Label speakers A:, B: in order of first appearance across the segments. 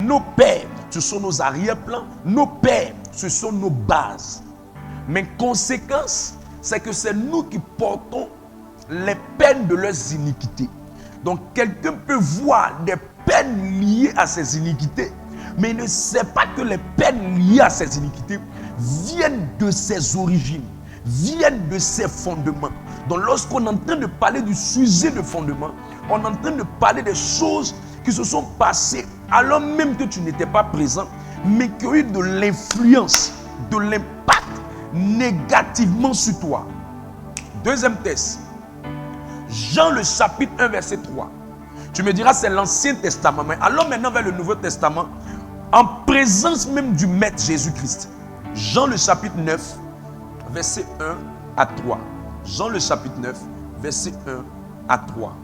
A: nos pères, ce sont nos arrière-plans. Nos pères, ce sont nos bases. Mais conséquence, c'est que c'est nous qui portons les peines de leurs iniquités. Donc quelqu'un peut voir des peines liées à ses iniquités, mais il ne sait pas que les peines liées à ses iniquités viennent de ses origines, viennent de ses fondements. Donc lorsqu'on est en train de parler du sujet de fondement, on est en train de parler des choses qui se sont passées alors même que tu n'étais pas présent, mais qui ont eu de l'influence, de l'impact négativement sur toi. Deuxième texte, Jean le chapitre 1 verset 3. Tu me diras c'est l'Ancien Testament, mais allons maintenant vers le Nouveau Testament, en présence même du Maître Jésus-Christ. Jean le chapitre 9 verset 1 à 3. Jean le chapitre 9 verset 1 à 3.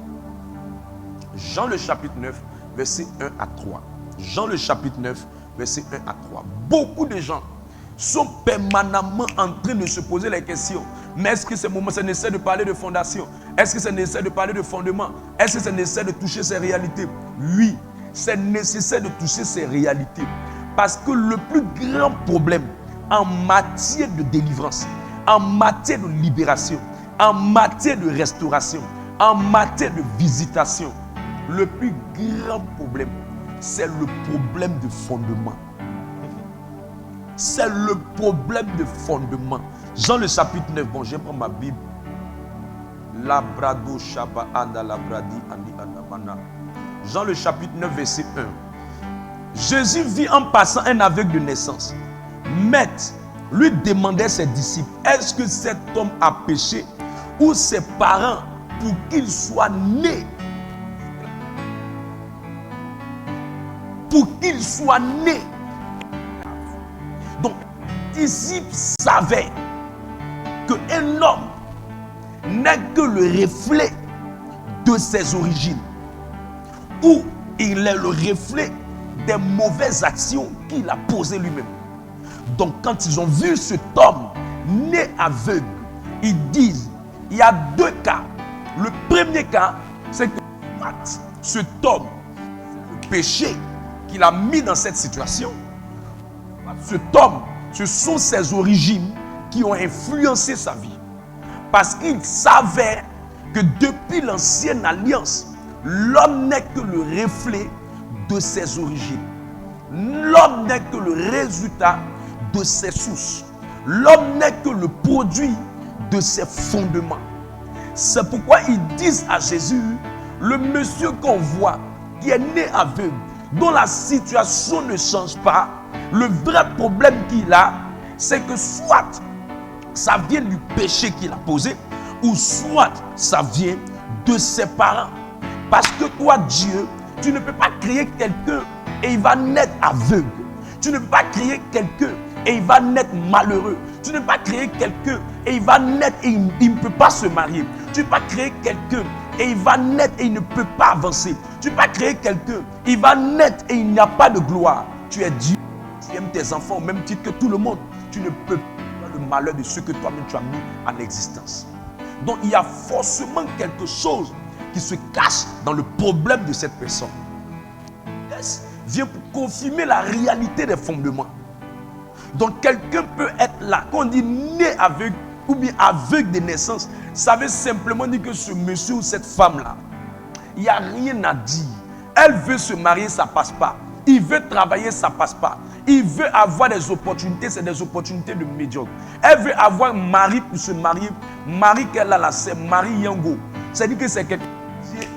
A: Jean le chapitre 9 verset 1 à 3. Jean le chapitre 9 verset 1 à 3. Beaucoup de gens sont permanemment en train de se poser les questions. Mais est-ce que c'est nécessaire de parler de fondation? Est-ce que c'est nécessaire de parler de fondement? Est-ce que c'est nécessaire de toucher ces réalités? Oui, c'est nécessaire de toucher ces réalités. Parce que le plus grand problème en matière de délivrance, en matière de libération, en matière de restauration, en matière de visitation, le plus grand problème, c'est le problème de fondement. C'est le problème de fondement. Jean le chapitre 9, bon, je prends ma Bible. Labrado Shaba Anda Labradi Andi Andamana. Jean le chapitre 9, verset 1. Jésus vit en passant un aveugle de naissance. Maître lui demandait ses disciples, est-ce que cet homme a péché ou ses parents pour qu'il soit né? Pour qu'il soit né. Donc, les disciples savaient qu'un homme n'est que le reflet de ses origines, ou il est le reflet des mauvaises actions qu'il a posées lui-même. Donc, quand ils ont vu cet homme né aveugle, ils disent, il y a deux cas. Le premier cas, c'est que cet homme, le péché qu'il a mis dans cette situation, cet homme, ce sont ses origines qui ont influencé sa vie. Parce qu'il savait que depuis l'ancienne alliance, l'homme n'est que le reflet de ses origines. L'homme n'est que le résultat de ses sources. L'homme n'est que le produit de ses fondements. C'est pourquoi ils disent à Jésus, le monsieur qu'on voit, qui est né aveugle, dont la situation ne change pas, le vrai problème qu'il a, c'est que soit ça vient du péché qu'il a posé, ou soit ça vient de ses parents. Parce que toi, Dieu, tu ne peux pas créer quelqu'un et il va naître aveugle. Tu ne peux pas créer quelqu'un et il va naître malheureux. Tu ne peux pas créer quelqu'un et il va naître et il ne peut pas se marier. Tu ne peux pas créer quelqu'un et il va naître et il ne peut pas avancer. Tu ne peux pas créer quelqu'un, il va naître et il n'y a pas de gloire. Tu es Dieu, tu aimes tes enfants au même titre que tout le monde. Tu ne peux pas le malheur de ceux que toi-même tu as mis en existence. Donc il y a forcément quelque chose qui se cache dans le problème de cette personne. Vient pour confirmer la réalité des fondements. Donc quelqu'un peut être là, quand on dit né aveugle ou bien aveugle de naissance, ça veut simplement dire que ce monsieur ou cette femme-là, il n'y a rien à dire. Elle veut se marier, ça ne passe pas. Il veut travailler, ça ne passe pas. Il veut avoir des opportunités, c'est des opportunités de médiocre. Elle veut avoir un mari pour se marier. Mari qu'elle a là, c'est Marie Yango. C'est-à-dire que c'est quelqu'un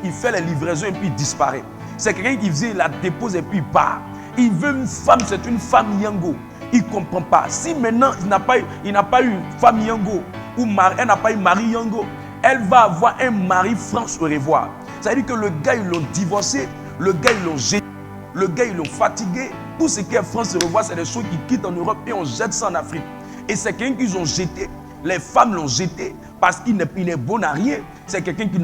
A: qui fait les livraisons et puis il disparaît. C'est quelqu'un qui vient, il la dépose et puis il part. Il veut une femme, c'est une femme Yango. Il ne comprend pas. Si maintenant il n'a pas eu une femme Yango, ou elle n'a pas eu mari Yango, elle va avoir un mari France au revoir. C'est-à-dire que le gars, ils l'ont divorcé, le gars, ils l'ont jeté, le gars, ils l'ont fatigué. Tout ce qui est France au revoir, c'est des choses qui quittent en Europe et on jette ça en Afrique. Et c'est quelqu'un qu'ils ont jeté. Les femmes l'ont jeté parce qu'il n'est bon à rien. C'est quelqu'un qui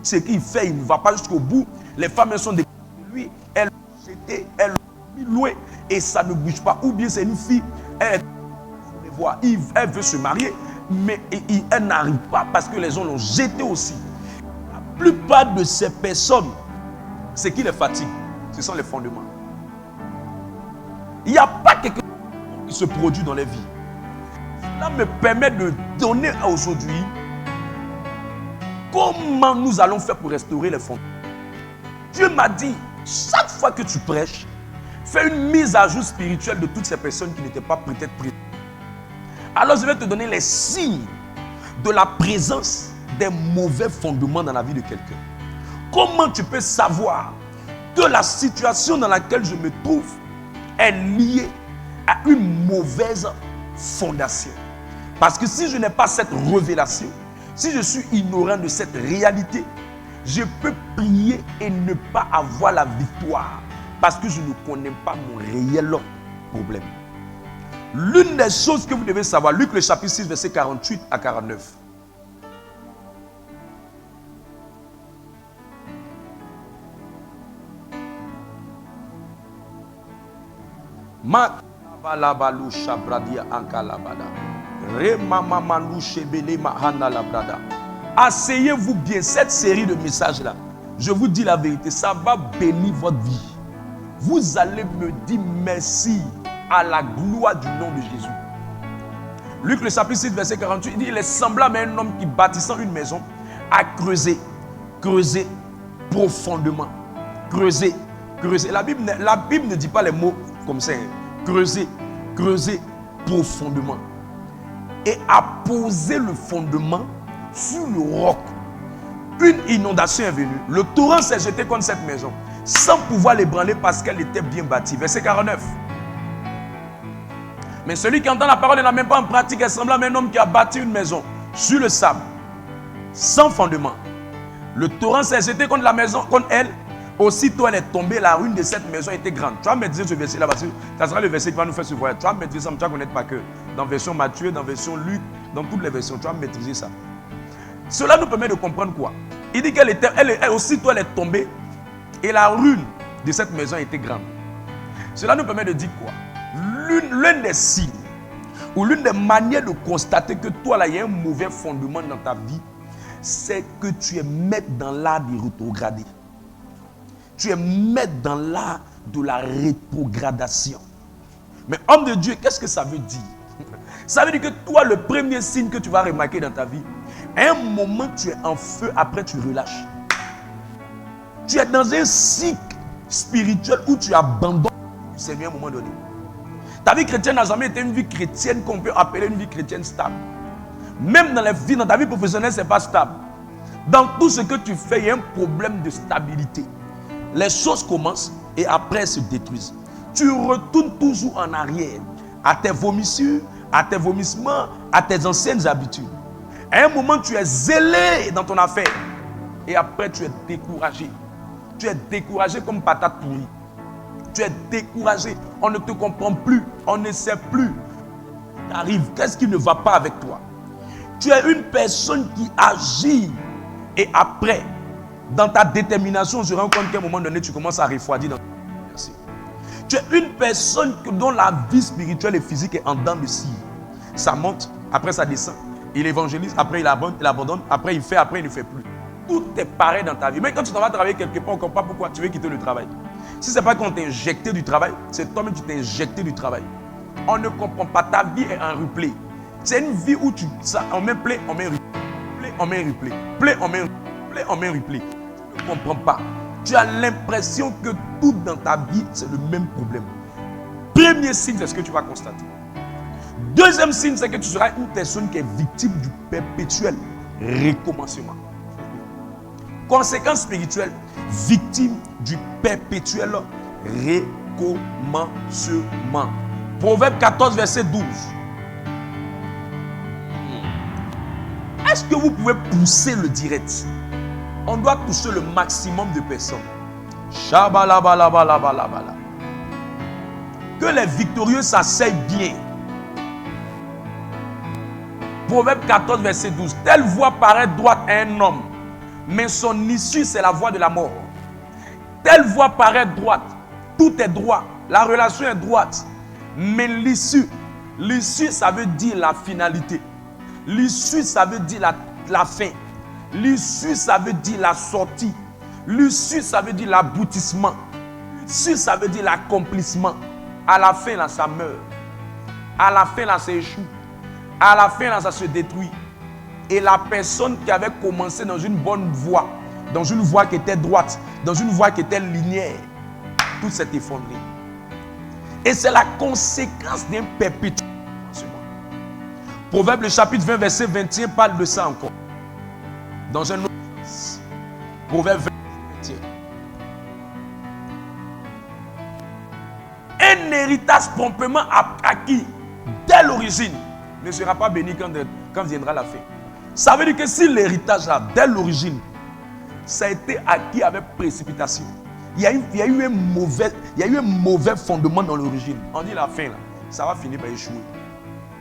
A: ce qu'il fait, il ne va pas jusqu'au bout. Les femmes, elles sont des lui, elles l'ont jeté, elles l'ont mis loin et ça ne bouge pas. Ou bien c'est une fille, elle veut se marier, mais elle n'arrive pas parce que les gens l'ont jeté aussi. La plupart de ces personnes, ce qui les fatigue, ce sont les fondements. Il n'y a pas quelque chose qui se produit dans les vies. Cela me permet de donner aujourd'hui comment nous allons faire pour restaurer les fonds. Dieu m'a dit, chaque fois que tu prêches, fais une mise à jour spirituelle de toutes ces personnes qui n'étaient pas peut-être présentes. Alors je vais te donner les signes de la présence des mauvais fondements dans la vie de quelqu'un. Comment tu peux savoir que la situation dans laquelle je me trouve est liée à une mauvaise fondation? Parce que si je n'ai pas cette révélation, si je suis ignorant de cette réalité, je peux prier et ne pas avoir la victoire parce que je ne connais pas mon réel problème. L'une des choses que vous devez savoir, Luc le chapitre 6, verset 48 à 49. Asseyez-vous bien, cette série de messages là, je vous dis la vérité, ça va bénir votre vie. Vous allez me dire merci à la gloire du nom de Jésus. Luc le chapitre 6 verset 48, il dit, il est semblable à un homme qui bâtissant une maison a creusé profondément. Creuser. La Bible ne dit pas les mots comme ça. Creuser profondément. Et a posé le fondement sur le roc. Une inondation est venue. Le torrent s'est jeté contre cette maison sans pouvoir l'ébranler parce qu'elle était bien bâtie. Verset 49. Mais celui qui entend la parole et n'a même pas en pratique est semblable à un homme qui a bâti une maison sur le sable, sans fondement. Le torrent s'est jeté contre la maison, contre elle. Aussitôt elle est tombée, la ruine de cette maison était grande. Tu vas maîtriser ce verset là, parce que ça sera le verset qui va nous faire ce voyage. Tu vas maîtriser ça, mais tu vas connaître pas que dans la version Matthieu, dans la version Luc, dans toutes les versions, tu vas maîtriser ça. Cela nous permet de comprendre quoi? Il dit qu'elle était, aussitôt elle est tombée et la ruine de cette maison était grande. Cela nous permet de dire quoi? L'un des signes ou l'une des manières de constater que toi là il y a un mauvais fondement dans ta vie, c'est que tu es maître dans l'art de rétrograder. Tu es maître dans l'art de la rétrogradation. Mais homme de Dieu, qu'est-ce que ça veut dire? Ça veut dire que toi, le premier signe que tu vas remarquer dans ta vie, à un moment tu es en feu, après tu relâches. Tu es dans un cycle spirituel où tu abandonnes le Seigneur à un moment donné. Ta vie chrétienne n'a jamais été une vie chrétienne qu'on peut appeler une vie chrétienne stable. Même dans ta vie professionnelle, ce n'est pas stable. Dans tout ce que tu fais, il y a un problème de stabilité. Les choses commencent et après se détruisent. Tu retournes toujours en arrière à tes vomissures, à tes vomissements, à tes anciennes habitudes. À un moment, tu es zélé dans ton affaire et après, tu es découragé. Tu es découragé comme patate pourrie. Tu es découragé. On ne te comprend plus. On ne sait plus. T'arrives. Qu'est-ce qui ne va pas avec toi? Tu es une personne qui agit et après, dans ta détermination, on se rend compte qu'à un moment donné, tu commences à refroidir dans ta vie. Tu es une personne dont la vie spirituelle et physique est en dents de scie. Ça monte, après ça descend. Il évangélise, après il abandonne, après il fait, après il ne fait plus. Tout est pareil dans ta vie. Même quand tu t'en vas travailler quelque part, on ne comprend pas pourquoi tu veux quitter le travail. Si ce n'est pas qu'on t'a injecté du travail, c'est toi-même qui t'es injecté du travail. On ne comprend pas. Ta vie est en replay. C'est une vie où on met play, on met replay. Play, on met replay. Play, on met replay. Play, on met replay. Tu ne comprends pas. Tu as l'impression que tout dans ta vie, c'est le même problème. Premier signe, c'est ce que tu vas constater. Deuxième signe, c'est que tu seras une personne qui est victime du perpétuel recommencement. Conséquence spirituelle, victime du perpétuel recommencement. Proverbe 14, verset 12. Est-ce que vous pouvez pousser le direct? On doit toucher le maximum de personnes. Shabalabalabalabala. Que les victorieux s'asseyent bien. Proverbe 14, verset 12. Telle voie paraît droite à un homme, mais son issue, c'est la voie de la mort. Telle voie paraît droite. Tout est droit. La relation est droite. Mais l'issue, ça veut dire la finalité. L'issue, ça veut dire la fin. L'issue, ça veut dire la sortie. L'issue, ça veut dire l'aboutissement. L'issue, ça veut dire l'accomplissement. À la fin, là, ça meurt. À la fin, là, ça échoue. À la fin, là, ça se détruit. Et la personne qui avait commencé dans une bonne voie, dans une voie qui était droite, dans une voie qui était linéaire, tout s'est effondré. Et c'est la conséquence d'un perpétuel. Proverbe le chapitre 20, verset 21 parle de ça encore. Dans un autre sens. Proverbe 20, 21. Un héritage promptement acquis dès l'origine ne sera pas béni quand viendra la fin. Ça veut dire que si l'héritage là, dès l'origine, ça a été acquis avec précipitation, il y a eu un mauvais fondement dans l'origine. On dit la fin là, ça va finir par échouer.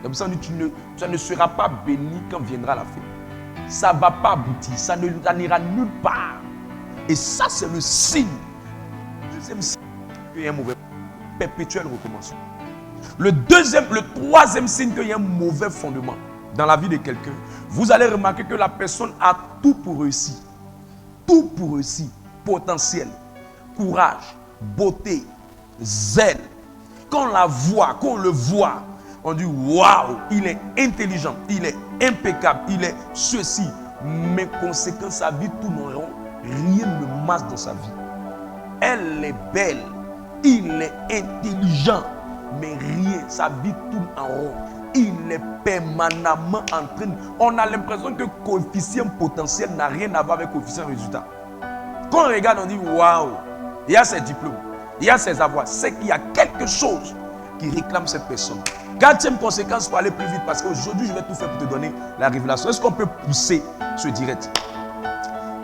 A: Comme ça, on dit ça ne sera pas béni quand viendra la fin. Ça ne va pas aboutir, ça n'ira nulle part. Et ça, c'est le signe. Le deuxième signe qu'il y a un mauvais perpétuel recommencement. Le troisième signe qu'il y a un mauvais fondement dans la vie de quelqu'un, vous allez remarquer que la personne a tout pour réussir. Tout pour réussir. Potentiel, courage, beauté, zèle. Quand on le voit, on dit waouh, il est intelligent, il est impeccable, il est ceci. Mais conséquence, sa vie tourne en rond. Rien ne marche dans sa vie. Elle est belle, il est intelligent, mais rien, sa vie tourne en rond. Il est permanemment en train. On a l'impression que coefficient potentiel n'a rien à voir avec coefficient résultat. Quand on regarde, on dit waouh, il y a ses diplômes, il y a ses avoirs. C'est qu'il y a quelque chose qui réclame cette personne. Quatrième conséquence pour aller plus vite, parce qu'aujourd'hui je vais tout faire pour te donner la révélation. Est-ce qu'on peut pousser ce direct?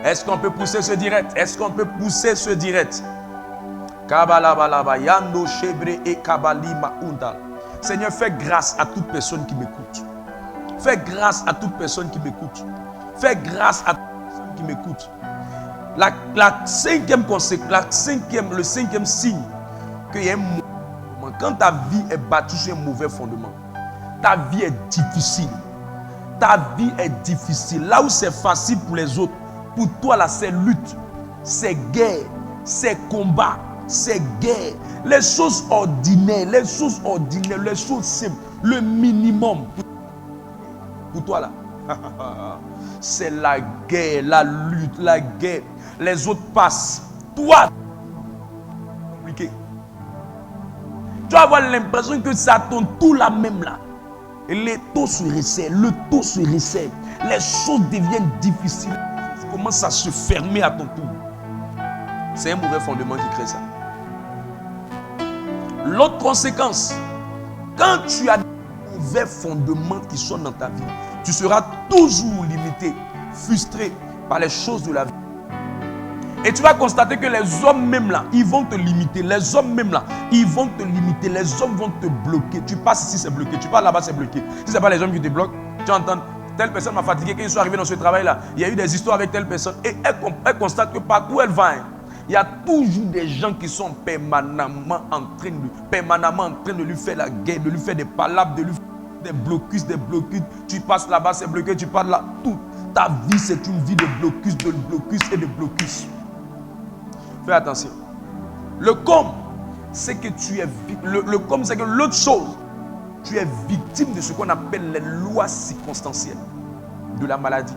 A: Est-ce qu'on peut pousser ce direct? Est-ce qu'on peut pousser ce direct? Kabalabalaba, Yando Shebre et Kabalima Undal. Seigneur, fais grâce à toute personne qui m'écoute. Fais grâce à toute personne qui m'écoute. Fais grâce à toute personne qui m'écoute. Le cinquième signe qu'il y a un mauvais fondement. Quand ta vie est battue sur un mauvais fondement, ta vie est difficile. Ta vie est difficile. Là où c'est facile pour les autres, pour toi là c'est lutte, c'est guerre, c'est combat, c'est guerre. Les choses ordinaires, les choses simples, le minimum. Pour toi là, c'est la guerre, la lutte, la guerre. Les autres passent. Toi, compliqué. Tu vas avoir l'impression que ça tourne tout la même là. Et les taux se resserrent, le taux se resserre. Les choses deviennent difficiles. Ça commence à se fermer à ton tour. C'est un mauvais fondement qui crée ça. L'autre conséquence, quand tu as des mauvais fondements qui sont dans ta vie, tu seras toujours limité, frustré par les choses de la vie. Et tu vas constater que les hommes même là, ils vont te limiter. Les hommes même là, ils vont te limiter. Les hommes vont te bloquer. Tu passes ici, c'est bloqué. Tu passes là-bas, c'est bloqué. Si ce n'est pas les hommes qui te bloquent, tu entends, telle personne m'a fatigué. Quand ils sont arrivés dans ce travail-là, il y a eu des histoires avec telle personne. Et elle constate que partout où elle va, il y a toujours des gens qui sont permanemment en train de lui faire la guerre, de lui faire des palabres, de lui faire des blocus. Tu passes là-bas, c'est bloqué. Tu passes là. Toute ta vie, c'est une vie de blocus et de blocus. Fais attention. Le com, c'est que tu es le com, c'est que l'autre chose, tu es victime de ce qu'on appelle les lois circonstancielles de la maladie.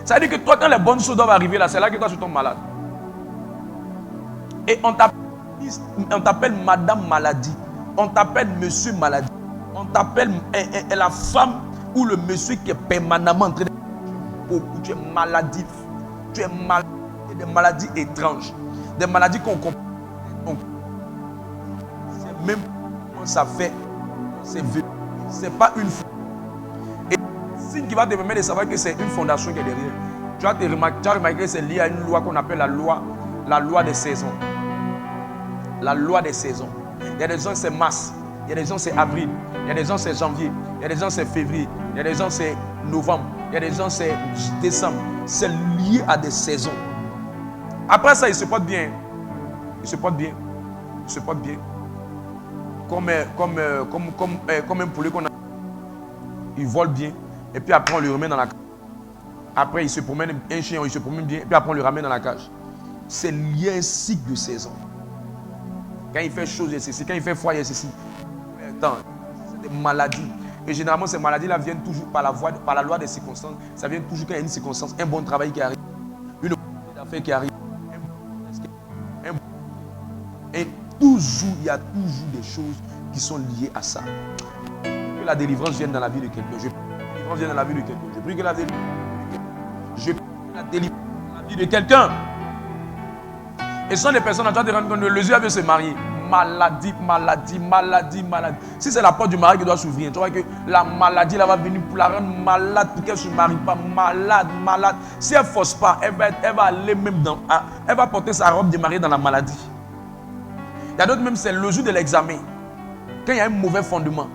A: Ça veut dire que toi, quand les bonnes choses doivent arriver là, c'est là que toi tu tombes malade. Et on t'appelle Madame Maladie, on t'appelle Monsieur Maladie, on t'appelle la femme ou le monsieur qui est permanemment en train de beaucoup. Tu es maladif, tu es malade, des maladies étranges. Des maladies qu'on comprend. C'est même comment ça fait. C'est pas une fois. Et le signe qui va te permettre de savoir que c'est une fondation qui est derrière. Tu vas remarquer que c'est lié à une loi qu'on appelle la loi des saisons. La loi des saisons. Il y a des gens c'est mars, il y a des gens c'est avril, il y a des gens c'est janvier, il y a des gens c'est février, il y a des gens c'est novembre, il y a des gens c'est décembre. C'est lié à des saisons. Après ça, il se porte bien. Comme un poulet qu'on a. Il vole bien. Et puis après, on le remet dans la cage. Après, il se promène, un chien, il se promène bien. Et puis après, on le ramène dans la cage. C'est lié à un cycle de saison. Quand il fait chaud, il y a ceci. Quand il fait froid, il y a ceci. Attends, c'est des maladies. Et généralement, ces maladies-là viennent toujours par la loi des circonstances. Ça vient toujours quand il y a une circonstance, un bon travail qui arrive, une opportunité d'affaires qui arrive. Et toujours, il y a toujours des choses qui sont liées à ça. Que la délivrance vienne dans la vie de quelqu'un. Je prie que la délivrance vienne dans la vie de quelqu'un. Je prie que la délivrance vienne dans la vie de quelqu'un. Et ce sont des personnes en train de rendre compte que le yeux veut se marier. Maladie, maladie, maladie, maladie. Si c'est la porte du mari qui doit s'ouvrir, tu vois que la maladie là va venir pour la rendre malade, pour qu'elle ne se marie pas. Malade, malade. Si elle ne force pas, elle va aller même dans. Elle va porter sa robe de mariée dans la maladie. Il y a d'autres même, c'est le jour de l'examen. Quand il y a un mauvais fondement,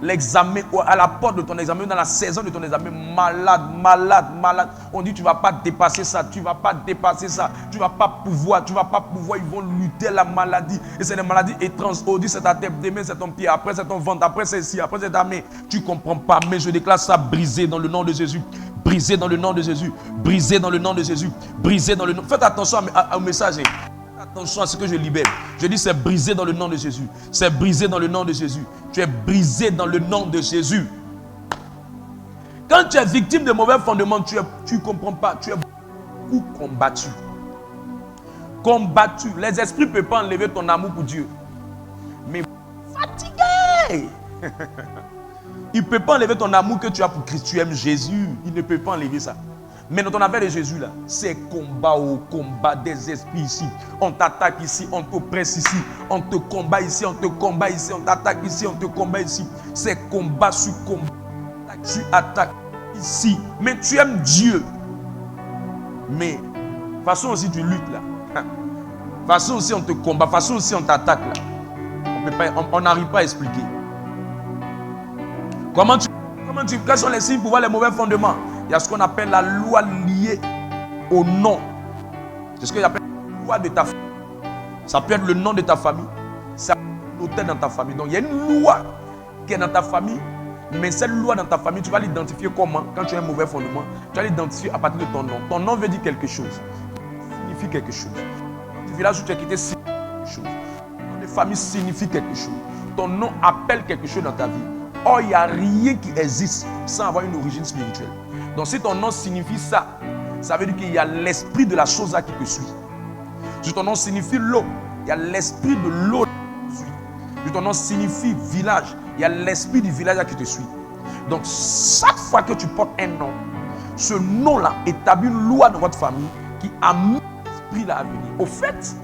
A: l'examen, à la porte de ton examen, dans la saison de ton examen, malade, malade, malade. On dit tu ne vas pas dépasser ça, tu ne vas pas dépasser ça, tu ne vas pas pouvoir, ils vont lutter la maladie. Et c'est des maladies étranges. Aujourd'hui c'est ta tête, demain c'est ton pied, après c'est ton ventre, après c'est ici, après c'est ta main. Tu ne comprends pas, mais je déclare ça brisé dans le nom de Jésus. Brisé dans le nom de Jésus. Brisé dans le nom de Jésus. Brisé dans le nom. Faites attention au message. Attention à ce que je libère. Je dis c'est brisé dans le nom de Jésus. C'est brisé dans le nom de Jésus. Tu es brisé dans le nom de Jésus. Quand tu es victime de mauvais fondements, tu ne comprends pas. Tu es beaucoup combattu. Combattu. Les esprits ne peuvent pas enlever ton amour pour Dieu. Mais fatigué. Il ne peut pas enlever ton amour que tu as pour Christ. Tu aimes Jésus. Il ne peut pas enlever ça. Mais dans ton affaire de Jésus là, c'est combat au combat des esprits ici. On t'attaque ici, on t'oppresse ici, on te combat ici, on te combat ici, on t'attaque ici, on te combat ici. C'est combat sur combat, sur attaque ici. Mais tu aimes Dieu. Mais façon aussi tu luttes là. Façon aussi on te combat, façon aussi on t'attaque là. On n'arrive pas à expliquer. Quels sont les signes pour voir les mauvais fondements? Il y a ce qu'on appelle la loi liée au nom. C'est ce qu'on appelle la loi de ta famille. Ça peut être le nom de ta famille. Ça peut être l'autel dans ta famille. Donc il y a une loi qui est dans ta famille. Mais cette loi dans ta famille, tu vas l'identifier comment? Quand tu as un mauvais fondement, tu vas l'identifier à partir de ton nom. Ton nom veut dire quelque chose. Signifie quelque chose. Du village où tu as quitté signifie quelque chose. Ton nom de famille signifie quelque chose. Ton nom appelle quelque chose dans ta vie. Or, il n'y a rien qui existe sans avoir une origine spirituelle. Donc, si ton nom signifie ça, ça veut dire qu'il y a l'esprit de la chose là qui te suit. Si ton nom signifie l'eau, il y a l'esprit de l'eau qui te suit. Si ton nom signifie village, il y a l'esprit du village là qui te suit. Donc, chaque fois que tu portes un nom, ce nom-là établit une loi dans votre famille qui amène l'esprit là à venir. Au fait,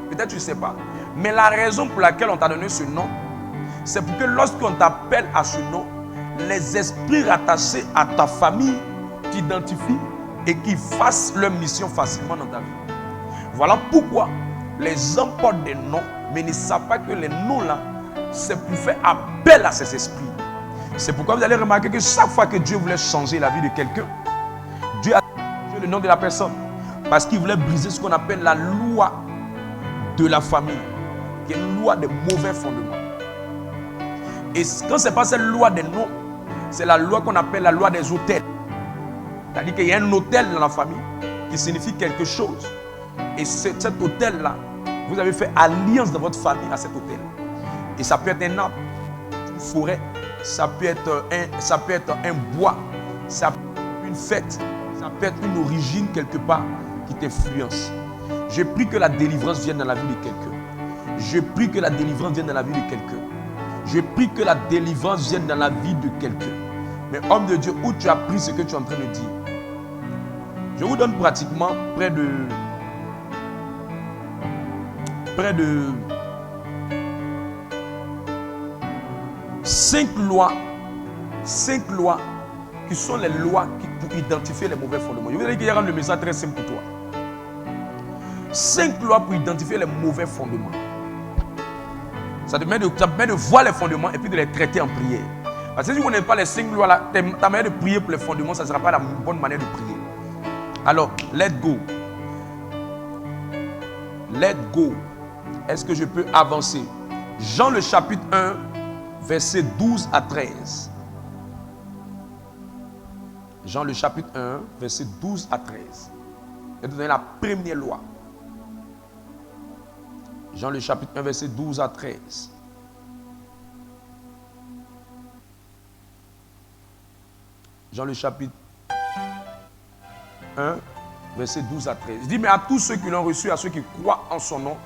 A: peut-être tu ne sais pas, mais la raison pour laquelle on t'a donné ce nom, c'est pour que lorsqu'on t'appelle à ce nom, les esprits rattachés à ta famille t'identifient et qu'ils fassent leur mission facilement dans ta vie. Voilà pourquoi les hommes portent des noms, mais ne savent pas que les noms-là, c'est pour faire appel à ces esprits. C'est pourquoi vous allez remarquer que chaque fois que Dieu voulait changer la vie de quelqu'un, Dieu a changé le nom de la personne. Parce qu'il voulait briser ce qu'on appelle la loi de la famille, qui est une loi de mauvais fondements. Et quand ce n'est pas cette loi des noms, c'est la loi qu'on appelle la loi des hôtels. C'est-à-dire qu'il y a un hôtel dans la famille qui signifie quelque chose. Et cet hôtel-là, vous avez fait alliance dans votre famille à cet hôtel. Et ça peut être un arbre, une forêt, ça peut être un bois, ça peut être une fête, ça peut être une origine quelque part qui t'influence. Je prie que la délivrance vienne dans la vie de quelqu'un. Je prie que la délivrance vienne dans la vie de quelqu'un. Je prie que la délivrance vienne dans la vie de quelqu'un. Mais homme de Dieu, où tu as pris ce que tu es en train de dire? Je vous donne pratiquement près de 5 lois qui sont les lois pour identifier les mauvais fondements. Je vous dire qu'il y a le message très simple pour toi. 5 lois pour identifier les mauvais fondements. Ça te permet de voir les fondements et puis de les traiter en prière. Parce que si vous n'avez pas les 5 lois là, ta manière de prier pour les fondements, ça ne sera pas la bonne manière de prier. Alors, let go. Let go. Est-ce que je peux avancer? Jean le chapitre 1, versets 12 à 13. Jean le chapitre 1, versets 12 à 13. Je vais te donner la première loi. Jean le chapitre 1, verset 12 à 13. Jean le chapitre 1, verset 12 à 13. Il dit, mais à tous ceux qui l'ont reçu, à ceux qui croient en son nom,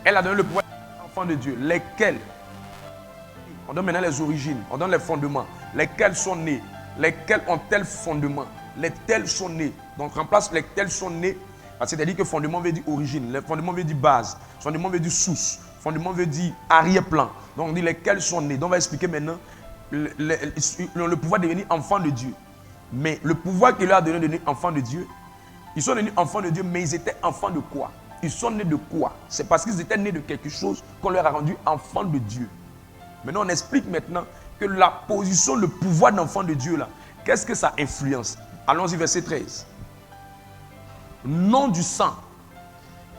A: elle a donné le pouvoir d'être enfants de Dieu, lesquels, on donne maintenant les origines, on donne les fondements, lesquels sont nés, lesquels ont tel fondement, les tels sont nés. Donc remplace les tels sont nés, c'est-à-dire que fondement veut dire origine, le fondement veut dire base, fondement veut dire source, fondement veut dire arrière-plan. Donc on dit lesquels sont nés. Donc on va expliquer maintenant le pouvoir de devenir enfant de Dieu. Mais le pouvoir qu'il leur a donné de devenir enfant de Dieu, ils sont devenus enfants de Dieu, mais ils étaient enfants de quoi? Ils sont nés de quoi? C'est parce qu'ils étaient nés de quelque chose qu'on leur a rendu enfants de Dieu. Maintenant, on explique maintenant que la position, le pouvoir d'enfant de Dieu, là, qu'est-ce que ça influence? Allons-y, verset 13. Non du sang.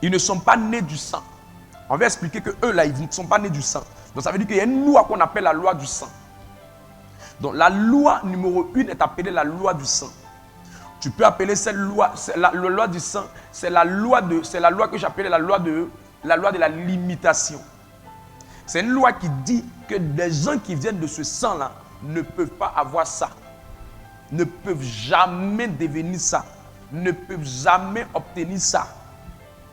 A: Ils ne sont pas nés du sang. On va expliquer que eux, là, ils ne sont pas nés du sang. Donc, ça veut dire qu'il y a une loi qu'on appelle la loi du sang. Donc, la loi numéro 1 est appelée la loi du sang. Tu peux appeler cette loi, la loi du sang, c'est la loi que j'appelais la loi de la limitation. C'est une loi qui dit que des gens qui viennent de ce sang-là ne peuvent pas avoir ça. Ne peuvent jamais devenir ça. Ne peuvent jamais obtenir ça.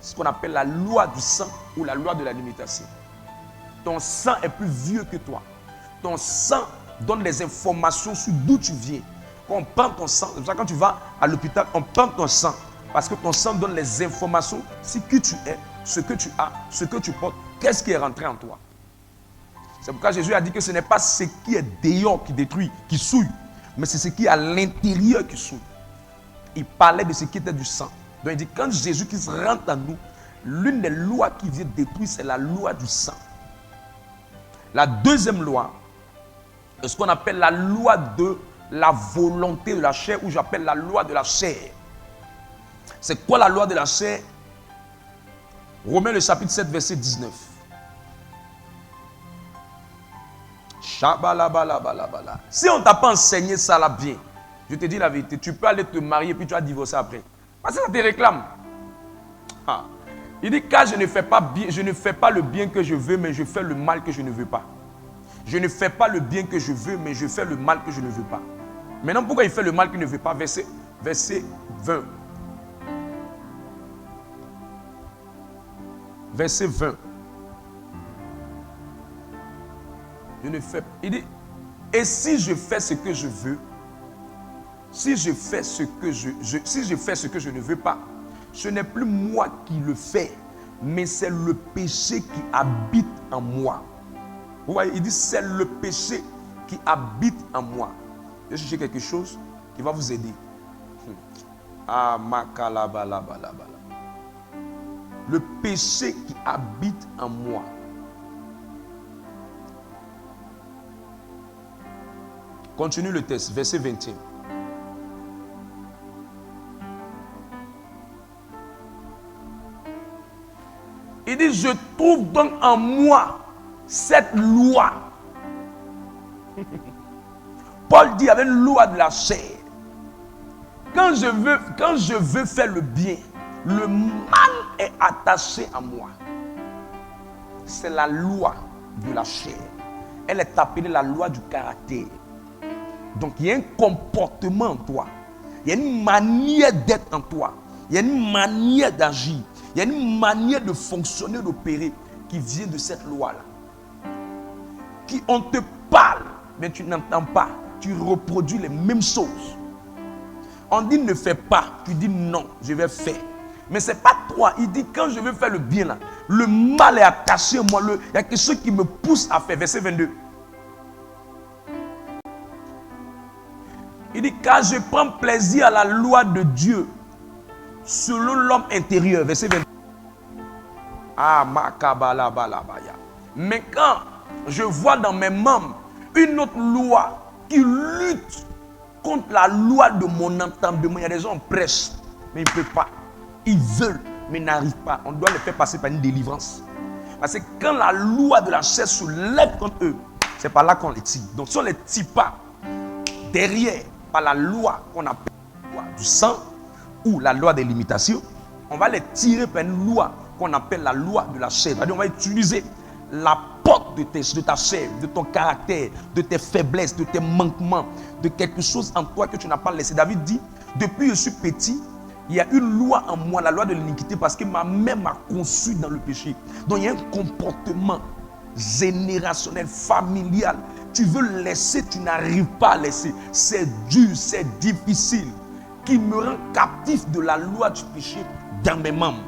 A: C'est ce qu'on appelle la loi du sang ou la loi de la limitation. Ton sang est plus vieux que toi. Ton sang donne des informations sur d'où tu viens. Quand on prend ton sang, c'est pour ça que quand tu vas à l'hôpital, on prend ton sang. Parce que ton sang donne les informations sur qui tu es, ce que tu as, ce que tu portes, qu'est-ce qui est rentré en toi. C'est pourquoi Jésus a dit que ce n'est pas ce qui est dehors qui détruit, qui souille, mais c'est ce qui est à l'intérieur qui souille. Il parlait de ce qui était du sang. Donc il dit, quand Jésus-Christ rentre en nous, l'une des lois qui vient détruire, c'est la loi du sang. La deuxième loi, est ce qu'on appelle la loi de la volonté de la chair, ou j'appelle la loi de la chair. C'est quoi la loi de la chair? Romains le chapitre 7, verset 19. Si on ne t'a pas enseigné ça là bien, je te dis la vérité, tu peux aller te marier puis tu vas divorcer après. Parce que ça te réclame. Ah. Il dit, car je ne fais pas le bien que je veux, mais je fais le mal que je ne veux pas. Je ne fais pas le bien que je veux, mais je fais le mal que je ne veux pas. Maintenant, pourquoi il fait le mal qu'il ne veut pas? Verset 20. Verset 20. Il dit, et si je fais ce que je veux, si je fais ce que je ne veux pas, ce n'est plus moi qui le fais, mais c'est le péché qui habite en moi. Vous voyez, il dit, c'est le péché qui habite en moi. Je vais chercher quelque chose qui va vous aider. Ah, le péché qui habite en moi. Continue le texte, verset 21. Il dit, je trouve donc en moi cette loi. Paul dit, il y avait une loi de la chair. Quand je veux faire le bien, le mal est attaché à moi. C'est la loi de la chair. Elle est appelée la loi du caractère. Donc il y a un comportement en toi. Il y a une manière d'être en toi. Il y a une manière d'agir. Il y a une manière de fonctionner, d'opérer qui vient de cette loi-là. On te parle, mais tu n'entends pas. Tu reproduis les mêmes choses. On dit ne fais pas. Tu dis non, je vais faire. Mais ce n'est pas toi. Il dit quand je veux faire le bien, là, le mal est attaché à moi. Il y a quelque chose qui me pousse à faire. Verset 22. Il dit car je prends plaisir à la loi de Dieu selon l'homme intérieur. Verset 22. Ah, makabalabalabaya. Mais quand je vois dans mes membres une autre loi qui lutte contre la loi de mon entendement. Il y a des gens qui prêchent, mais ils ne peuvent pas. Ils veulent, mais n'arrivent pas. On doit les faire passer par une délivrance. Parce que quand la loi de la chair se lève contre eux, c'est par là qu'on les tire. Donc si on ne les tire pas derrière, par la loi qu'on appelle la loi du sang ou la loi des limitations, on va les tirer par une loi qu'on appelle la loi de la chair. C'est-à-dire, on va utiliser la porte de ta chair, de ton caractère, de tes faiblesses, de tes manquements, de quelque chose en toi que tu n'as pas laissé. David dit, depuis que je suis petit, il y a une loi en moi, la loi de l'iniquité, parce que ma mère m'a conçu dans le péché. Donc il y a un comportement générationnel, familial. Tu veux laisser, tu n'arrives pas à laisser. C'est dur, c'est difficile, qui me rend captif de la loi du péché dans mes membres.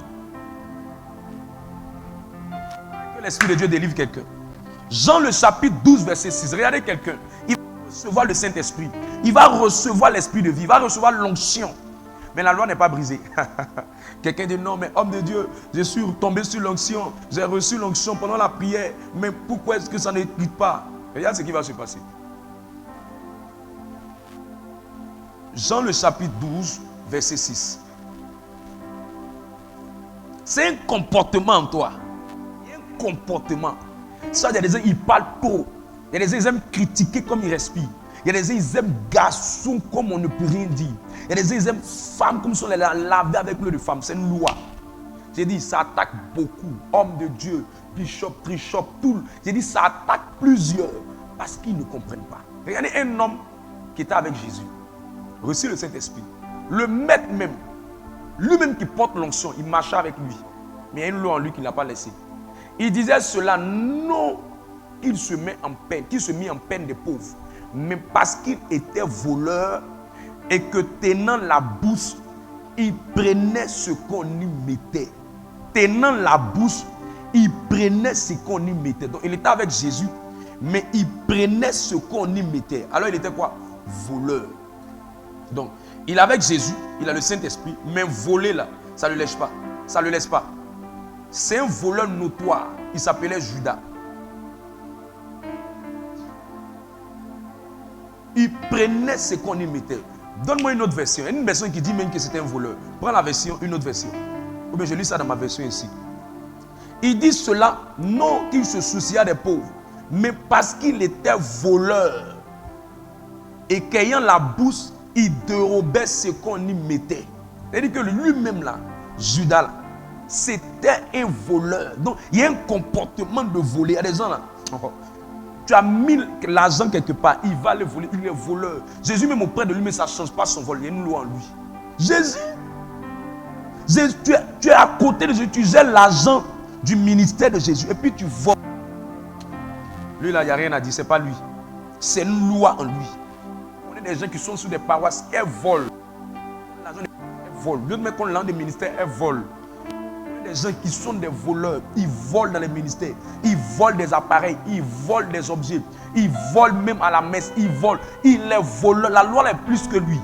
A: Que l'Esprit de Dieu délivre quelqu'un. Jean le chapitre 12, verset 6. Regardez quelqu'un. Il va recevoir le Saint-Esprit. Il va recevoir l'Esprit de vie. Il va recevoir l'onction. Mais la loi n'est pas brisée. Quelqu'un dit non, mais homme de Dieu, je suis tombé sur l'onction. J'ai reçu l'onction pendant la prière. Mais pourquoi est-ce que ça n'écrit pas? Regarde ce qui va se passer. Jean le chapitre 12, verset 6. C'est un comportement en toi. Il y a un comportement. Ça, il y a des gens, ils parlent trop. Il y a des gens, ils aiment critiquer comme ils respirent. Il y a des gens, ils aiment garçons comme on ne peut rien dire. Il y a des gens, ils aiment femmes comme si on les lavait avec l'eau de femme. C'est une loi. J'ai dit, ça attaque beaucoup. Hommes de Dieu, bishop, trishop, tout. J'ai dit, ça attaque plusieurs. Parce qu'ils ne comprennent pas. Regardez un homme qui était avec Jésus. Reçu le Saint-Esprit. Le maître même, lui-même qui porte l'onction, il marchait avec lui. Mais il y a une loi en lui qu'il n'a pas laissée. Il disait cela non qu'il se met en peine, qu'il se mit en peine des pauvres, mais parce qu'il était voleur et que tenant la bourse, il prenait ce qu'on y mettait. Tenant la bourse, il prenait ce qu'on y mettait. Donc il était avec Jésus, mais il prenait ce qu'on y mettait. Alors il était quoi? Voleur. Donc il est avec Jésus, il a le Saint-Esprit, mais voler là, ça ne le laisse pas. Ça ne le laisse pas. C'est un voleur notoire. Il s'appelait Judas. Il prenait ce qu'on y mettait. Donne-moi une autre version. Une version qui dit même que c'était un voleur. Prends la version, une autre version. Ou bien je lis ça dans ma version ici. Il dit cela non qu'il se souciait des pauvres, mais parce qu'il était voleur. Et qu'ayant la bourse, il dérobait ce qu'on y mettait. C'est-à-dire que lui-même là, Judas là, c'était un voleur. Donc il y a un comportement de voler. Il y a des gens là. Tu as mis l'argent quelque part, il va le voler, il est voleur. Jésus même auprès de lui, mais ça ne change pas son vol. Il y a une loi en lui. Jésus, tu es à côté de Jésus, tu gères l'argent du ministère de Jésus et puis tu voles. Lui là, il n'y a rien à dire, ce n'est pas lui. C'est une loi en lui. On est des gens qui sont sur des paroisses, elles volent. L'argent, elles volent. Dieu met qu'on lance des ministères, elles volent. Des gens qui sont des voleurs, ils volent dans les ministères, ils volent des appareils, ils volent des objets, ils volent même à la messe, ils volent, il est voleur, la loi est plus que lui.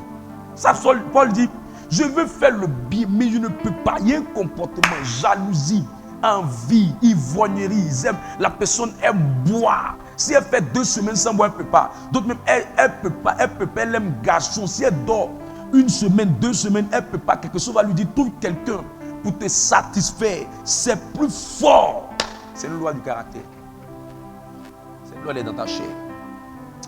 A: Ça, Paul dit, je veux faire le bien, mais je ne peux pas. Il y a un comportement, jalousie, envie, ivrognerie, ils aiment, la personne aime boire. Si elle fait 2 semaines sans boire, elle ne peut pas. D'autres même, elle ne peut pas, elle aime garçon. Si elle dort 1 semaine, 2 semaines, elle ne peut pas. Quelque chose va lui dire, trouve quelqu'un pour te satisfaire. C'est plus fort. C'est une loi du caractère. Cette loi, elle est dans ta chair.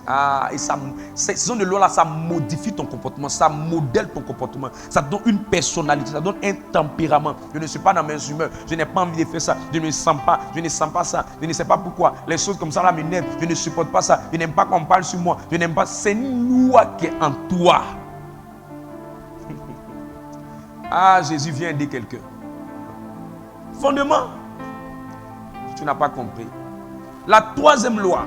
A: Ah, et ça, ce genre de loi-là, ça modifie ton comportement, ça modèle ton comportement, ça donne une personnalité, ça donne un tempérament. Je ne suis pas dans mes humeurs, je n'ai pas envie de faire ça, je ne sens pas ça, je ne sais pas pourquoi. Les choses comme ça là m'énervent, je ne supporte pas ça, je n'aime pas qu'on parle sur moi, je n'aime pas. C'est une loi qui est en toi. Ah, Jésus vient aider quelqu'un. Fondement, tu n'as pas compris. La 3e loi.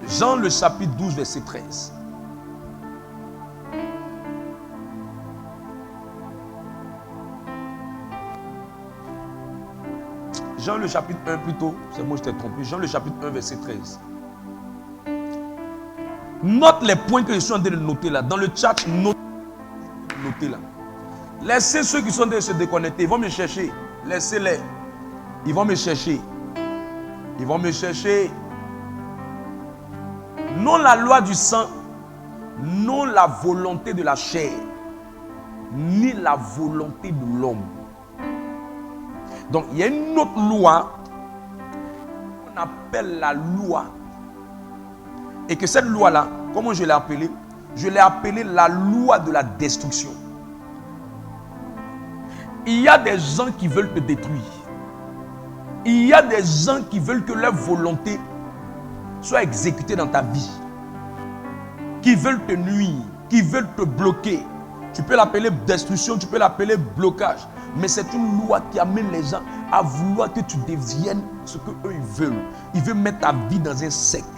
A: Jean le chapitre 12, verset 13. Jean le chapitre 1 plutôt. C'est moi je t'ai trompé. Jean le chapitre 1, verset 13. Note les points que je suis en train de noter là. Dans le chat, notez là. Laissez ceux qui sont en train de se déconnecter. Ils vont me chercher. Laissez-les. Ils vont me chercher. Ils vont me chercher. Non la loi du sang, non la volonté de la chair, ni la volonté de l'homme. Donc il y a une autre loi qu'on appelle la loi. Et que cette loi-là, comment je l'ai appelée? Je l'ai appelée la loi de la destruction. Il y a des gens qui veulent te détruire. Il y a des gens qui veulent que leur volonté soit exécutée dans ta vie. Qui veulent te nuire, qui veulent te bloquer. Tu peux l'appeler destruction, tu peux l'appeler blocage. Mais c'est une loi qui amène les gens à vouloir que tu deviennes ce qu'eux ils veulent. Ils veulent mettre ta vie dans un cercle.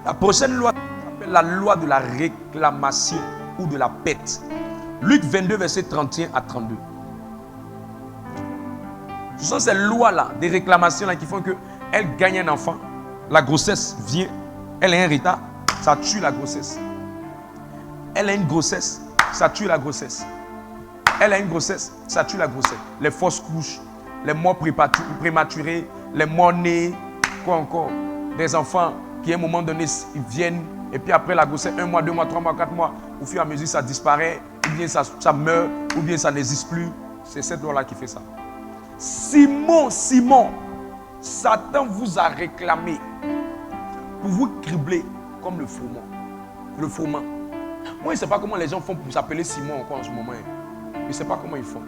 A: La prochaine loi s'appelle la loi de la réclamation ou de la perte. Luc 22, verset 31 à 32. Ce sont ces lois-là, des réclamations-là qui font qu'elle gagne un enfant. La grossesse vient, elle a un retard, ça tue la grossesse. Elle a une grossesse, ça tue la grossesse. Elle a une grossesse, ça tue la grossesse. Les fausses couches, les morts prématurés, les morts nés, quoi encore. Des enfants qui à un moment donné, ils viennent, et puis après la grossesse, 1 mois, 2 mois, 3 mois, 4 mois, au fur et à mesure, ça disparaît, ou bien ça meurt, ou bien ça n'existe plus. C'est cette loi-là qui fait ça. Simon, Satan vous a réclamé pour vous cribler comme le froment. Le froment. Moi, je ne sais pas comment les gens font pour s'appeler Simon encore en ce moment. Je ne sais pas comment ils font.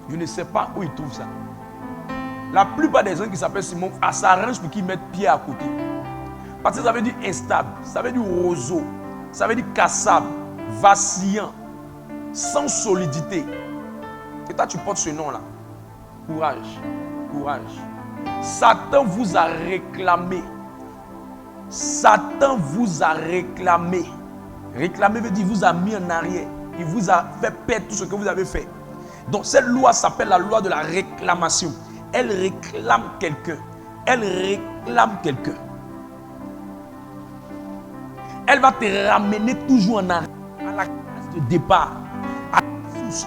A: Je ne sais pas où ils trouvent ça. La plupart des gens qui s'appellent Simon, ça s'arrange pour qu'ils mettent pied à côté. Parce que ça veut dire instable, ça veut dire roseau, ça veut dire cassable, vacillant, sans solidité. Et toi, tu portes ce nom-là. Courage, courage. Satan vous a réclamé. Satan vous a réclamé. Réclamer veut dire vous a mis en arrière. Il vous a fait perdre tout ce que vous avez fait. Donc cette loi s'appelle la loi de la réclamation. Elle réclame quelqu'un. Elle réclame quelqu'un. Elle va te ramener toujours en arrière, à la case de départ,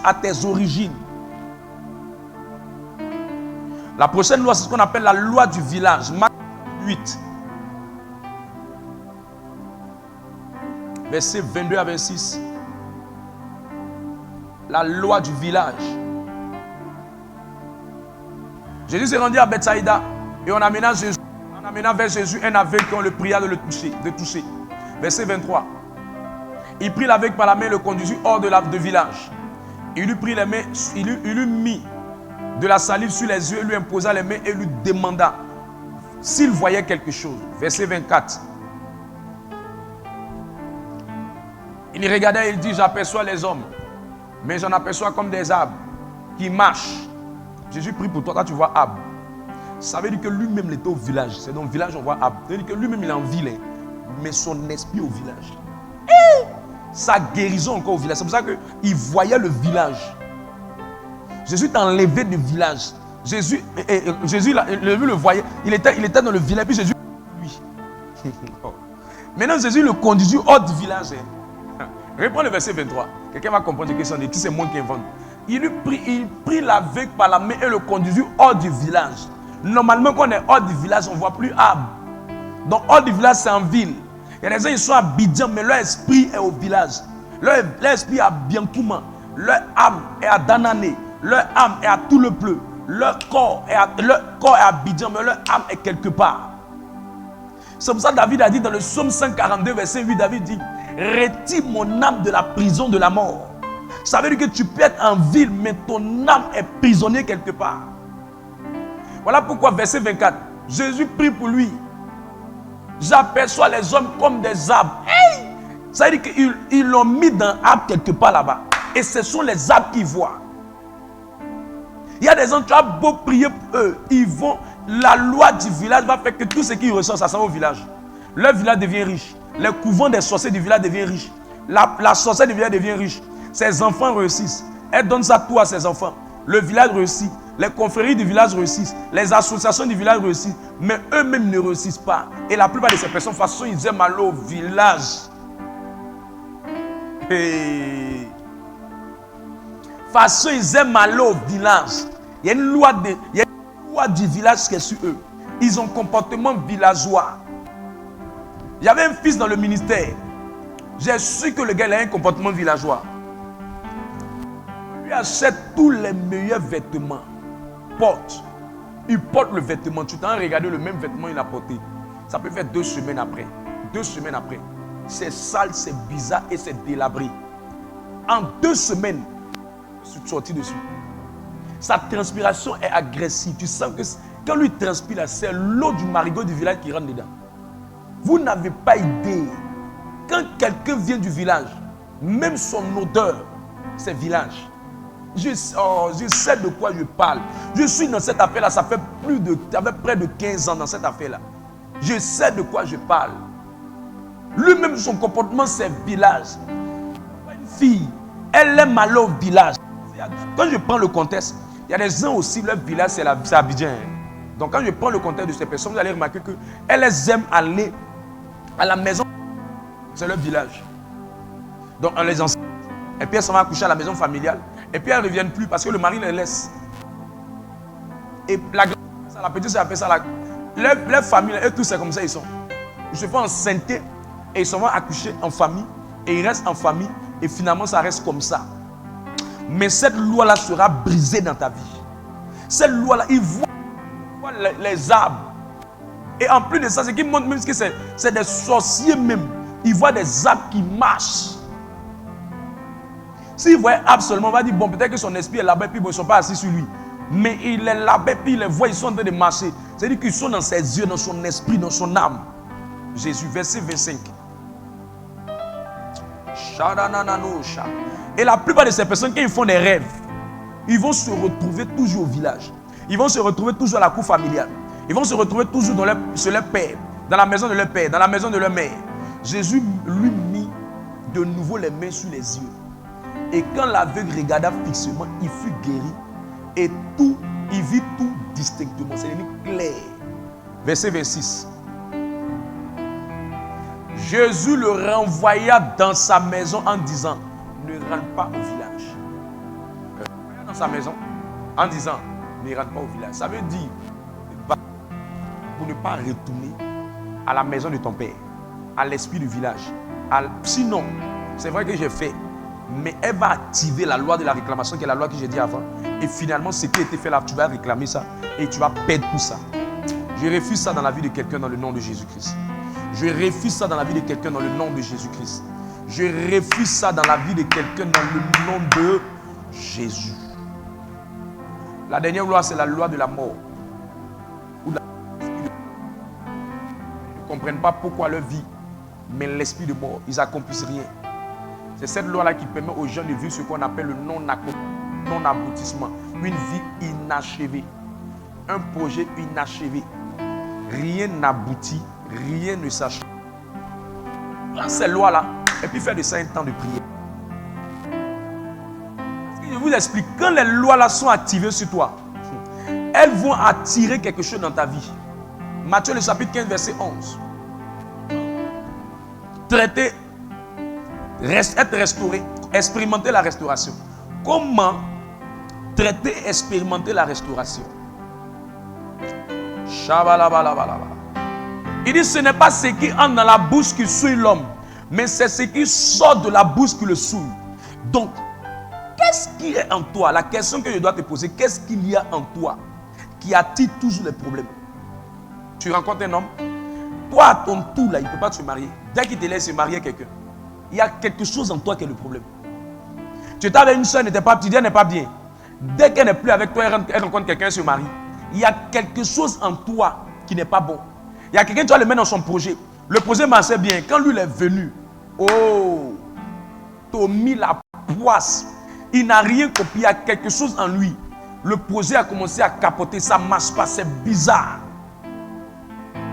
A: à tes origines. La prochaine loi, c'est ce qu'on appelle la loi du village. Marc 8. Versets 22 à 26. La loi du village. Jésus s'est rendu à Bethsaïda et on amena Jésus. On amena vers Jésus un aveugle qu'on le pria de le toucher. Verset 23. Il prit l'aveugle par la main et le conduisit hors de village. Il lui prit les mains, il lui mit de la salive sur les yeux, lui imposa les mains et lui demanda s'il voyait quelque chose. Verset 24. Il regardait et il dit, j'aperçois les hommes, mais j'en aperçois comme des arbres qui marchent. Jésus prie pour toi, quand tu vois arbre. Ça veut dire que lui-même il était au village. C'est dans le village on voit arbre. Ça veut dire que lui-même il est en ville, mais son esprit au village. Sa guérison encore au village. C'est pour ça qu'il voyait le village. Jésus t'a enlevé du village. Jésus le voyait. Il était dans le village. Puis Jésus, lui. Maintenant, Jésus le conduit hors du village. Réponds le verset 23. Quelqu'un va comprendre que c'est moi qui invente. Il prit l'aveugle par la main et le conduit hors du village. Normalement, quand on est hors du village, on ne voit plus arbre. Donc, hors du village, c'est en ville. Il y a des gens qui sont à Bidjan, mais leur esprit est au village. Leur esprit est à Biancouma. Leur âme est à Danané. Leur âme est à tout le pleu. Leur corps est à Bidjan, mais leur âme est quelque part. C'est pour ça que David a dit dans le psaume 142, verset 8, David dit, retire mon âme de la prison de la mort. Ça veut dire que tu peux être en ville, mais ton âme est prisonnière quelque part. Voilà pourquoi, verset 24, Jésus prie pour lui. J'aperçois les hommes comme des arbres. Hey! Ça veut dire qu'ils l'ont mis dans un arbre quelque part là-bas. Et ce sont les arbres qu'ils voient. Il y a des gens, tu as beau prier pour eux, ils vont, la loi du village va faire que tout ce qu'ils ressentent, ça sent au village. Leur village devient riche. Les couvents des sorciers du village deviennent riches. La sorcière du village devient riche. Ses enfants réussissent. Elle donne ça tout à ses enfants. Le village réussit. Les confréries du village réussissent. Les associations du village réussissent. Mais eux-mêmes ne réussissent pas. Et la plupart de ces personnes, de toute façon, ils aiment aller au village. De toute façon, ils aiment aller au village. Il y a une loi du village qui est sur eux. Ils ont un comportement villageois. Il y avait un fils dans le ministère. J'ai su que le gars il a un comportement villageois. Il lui achète tous les meilleurs vêtements. Il porte le vêtement. Tu t'en regardé le même vêtement qu'il a porté. Ça peut faire 2 semaines après. 2 semaines après. C'est sale, c'est bizarre et c'est délabré. En 2 semaines, sortir dessus. Sa transpiration est agressive. Tu sens que quand lui transpire, c'est l'eau du marigot du village qui rentre dedans. Vous n'avez pas idée. Quand quelqu'un vient du village, même son odeur, c'est village. Je sais de quoi je parle. Je suis dans cette affaire-là, ça fait près de 15 ans dans cette affaire-là. Je sais de quoi je parle. Lui-même, son comportement, c'est village. Une fille, elle aime aller au village. Quand je prends le contexte, il y a des gens aussi, leur village, c'est Abidjan. Donc quand je prends le contexte de ces personnes, vous allez remarquer qu'elles aiment aller à la maison. C'est leur village. Donc on les enseigne. Et puis elles s'en vont accoucher à la maison familiale. Et puis elles ne reviennent plus parce que le mari les laisse. Et la petite, ça appelle ça leur famille, eux tous c'est comme ça ils sont. Ils se font enceinter et ils s'en vont accoucher en famille. Et ils restent en famille. Et finalement ça reste comme ça. Mais cette loi-là sera brisée dans ta vie. Cette loi-là, ils voient les arbres. Et en plus de ça, ce qui montre même que c'est des sorciers même. Ils voient des arbres qui marchent. S'ils voient arbre seulement, on va dire, bon, peut-être que son esprit est là-bas, puis bon, ils ne sont pas assis sur lui. Mais il est là-bas, puis il les voit, ils sont en train de marcher. C'est-à-dire qu'ils sont dans ses yeux, dans son esprit, dans son âme. Jésus, verset 25. Et la plupart de ces personnes, quand ils font des rêves, ils vont se retrouver toujours au village. Ils vont se retrouver toujours à la cour familiale. Ils vont se retrouver toujours chez leur père, dans la maison de leur père, dans la maison de leur mère. Jésus lui mit de nouveau les mains sur les yeux. Et quand l'aveugle regarda fixement, il fut guéri. Et il vit tout distinctement. C'est clair. Verset 26. Jésus le renvoya dans sa maison en disant, ne rentre pas au village. Dans sa maison en disant, ne rentre pas au village. Ça veut dire, pour ne pas retourner à la maison de ton père, à l'esprit du village. Sinon, c'est vrai que j'ai fait, mais elle va activer la loi de la réclamation, qui est la loi que j'ai dit avant. Et finalement, ce qui a été fait là, tu vas réclamer ça et tu vas perdre tout ça. Je refuse ça dans la vie de quelqu'un dans le nom de Jésus-Christ. Je refuse ça dans la vie de quelqu'un dans le nom de Jésus-Christ. Je refuse ça dans la vie de quelqu'un dans le nom de Jésus. La dernière loi, c'est la loi de la mort. Ils ne comprennent pas pourquoi leur vie, mais l'esprit de mort, ils n'accomplissent rien. C'est cette loi-là qui permet aux gens de vivre ce qu'on appelle le non-aboutissement. Une vie inachevée. Un projet inachevé. Rien n'aboutit, rien ne s'achève. Prends ces lois-là et puis fais de ça un temps de prière. Je vous explique, quand les lois-là sont activées sur toi, elles vont attirer quelque chose dans ta vie. Matthieu le chapitre 15, verset 11. Traiter, être restauré, expérimenter la restauration. Comment traiter et expérimenter la restauration? Il dit, ce n'est pas ce qui entre dans la bouche qui souille l'homme, mais c'est ce qui sort de la bouche qui le souille. Donc, qu'est-ce qui est en toi? La question que je dois te poser, qu'est-ce qu'il y a en toi qui attire toujours les problèmes? Tu rencontres un homme, toi à ton tour là, il ne peut pas te marier. Dès qu'il te laisse se marier quelqu'un, il y a quelque chose en toi qui est le problème. Tu étais avec une soeur, tu dis elle n'est pas bien. Dès qu'elle n'est plus avec toi, elle rencontre quelqu'un, elle se marie. Il y a quelque chose en toi qui n'est pas bon. Il y a quelqu'un qui doit le mettre dans son projet. Le projet marchait bien. Quand lui est venu, oh, t'as mis la poisse. Il n'a rien copié. Il y a quelque chose en lui. Le projet a commencé à capoter. Ça ne marche pas. C'est bizarre.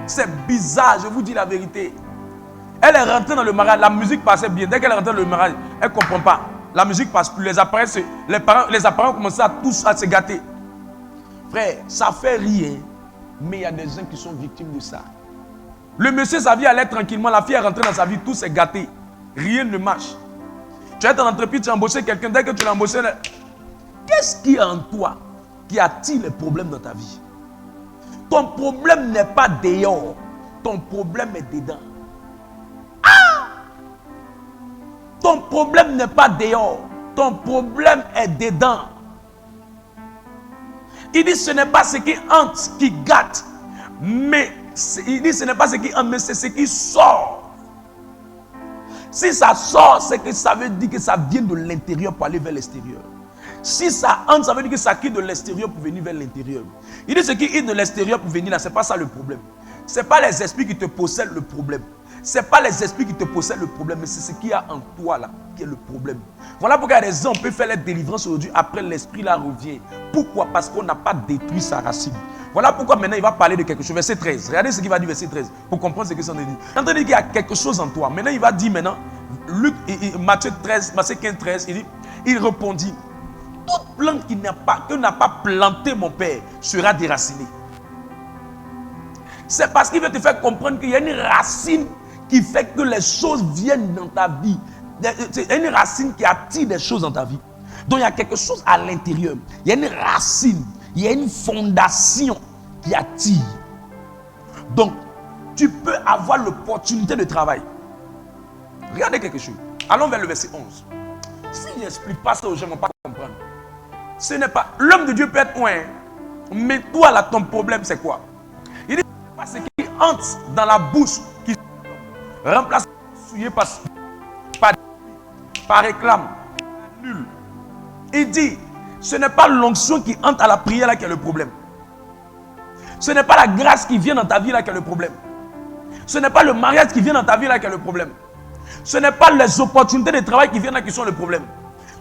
A: C'est bizarre. Je vous dis la vérité. Elle est rentrée dans le mariage. La musique passait bien. Dès qu'elle est rentrée dans le mariage, elle ne comprend pas. La musique passe plus. Les appareils ont commencé à tous à se gâter. Frère, ça fait rien. Mais il y a des gens qui sont victimes de ça. Le monsieur, sa vie allait tranquillement. La fille est rentrée dans sa vie. Tout s'est gâté. Rien ne marche. Tu es en entreprise, tu as embauché quelqu'un. Dès que tu l'as embauché, qu'est-ce qu'il y a en toi qui attire les problèmes dans ta vie? Ton problème n'est pas dehors. Ton problème est dedans. Ah! Ton problème n'est pas dehors. Ton problème est dedans. Il dit ce n'est pas ce qui entre qui gâte. Mais il dit ce n'est pas ce qui entre, mais c'est ce qui sort. Si ça sort, c'est que ça veut dire que ça vient de l'intérieur pour aller vers l'extérieur. Si ça entre, ça veut dire que ça quitte de l'extérieur pour venir vers l'intérieur. Il dit ce qui quitte de l'extérieur pour venir là, ce n'est pas ça le problème. Ce n'est pas les esprits qui te possèdent le problème. Ce n'est pas les esprits qui te possèdent le problème, mais c'est ce qu'il y a en toi là qui est le problème. Voilà pourquoi il y a des gens, on peut faire la délivrance aujourd'hui, après l'esprit là revient. Pourquoi? Parce qu'on n'a pas détruit sa racine. Voilà pourquoi maintenant il va parler de quelque chose. Verset 13. Regardez ce qu'il va dire, verset 13, pour comprendre ce que ça veut dire. Il est en train de dire qu'il y a quelque chose en toi. Maintenant il va dire maintenant, Matthieu 13, Matthieu 15, 13, il répondit, toute plante que n'a pas planté mon Père sera déracinée. C'est parce qu'il veut te faire comprendre qu'il y a une racine qui fait que les choses viennent dans ta vie. Il y a une racine qui attire des choses dans ta vie. Donc il y a quelque chose à l'intérieur. Il y a une racine, il y a une fondation qui attire. Donc tu peux avoir l'opportunité de travail. Regardez quelque chose. Allons vers le verset 11. Si je n'explique pas ça aux gens, ils ne vont pas comprendre. Ce n'est pas. L'homme de Dieu peut être loin. Mais toi là, ton problème c'est quoi? Il dit pas ce qui entre dans la bouche qui remplace souillé par réclame, nul. Il dit, ce n'est pas l'onction qui entre à la prière là qui est le problème. Ce n'est pas la grâce qui vient dans ta vie là qui est le problème. Ce n'est pas le mariage qui vient dans ta vie là qui est le problème. Ce n'est pas les opportunités de travail qui viennent là qui sont le problème.